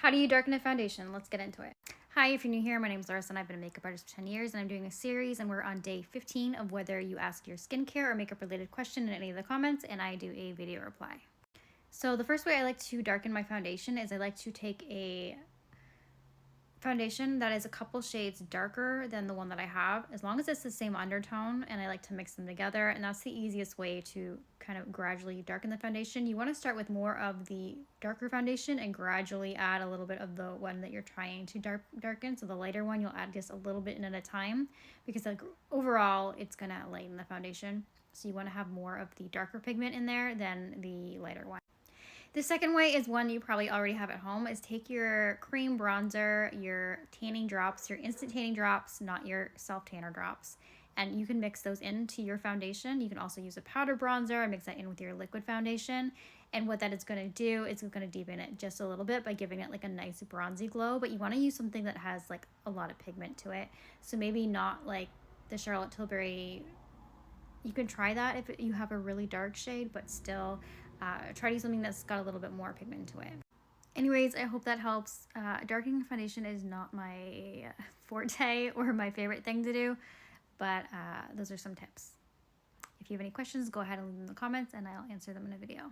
How do you darken a foundation? Let's get into it. Hi, if you're new here, my name is Larissa and I've been a makeup artist for 10 years and I'm doing a series and we're on day 15 of whether you ask your skincare or makeup related question in any of the comments and I do a video reply. So the first way I like to darken my foundation is I like to take a foundation that is a couple shades darker than the one that I have, as long as it's the same undertone, and I like to mix them together, and that's the easiest way to kind of gradually darken the foundation. You want to start with more of the darker foundation and gradually add a little bit of the one that you're trying to darken. So the lighter one, you'll add just a little bit in at a time, because like overall it's gonna lighten the foundation. So you want to have more of the darker pigment in there than the lighter one. The second way is one you probably already have at home, is take your cream bronzer, your tanning drops, your instant tanning drops, not your self-tanner drops, and you can mix those into your foundation. You can also use a powder bronzer and mix that in with your liquid foundation. And what that is going to do is it's going to deepen it just a little bit by giving it like a nice bronzy glow, but you want to use something that has like a lot of pigment to it. So maybe not like the Charlotte Tilbury. You can try that if you have a really dark shade, but still try to use something that's got a little bit more pigment to it. Anyways, I hope that helps. Darkening foundation is not my forte or my favorite thing to do, but those are some tips. If you have any questions, go ahead and leave them in the comments and I'll answer them in a video.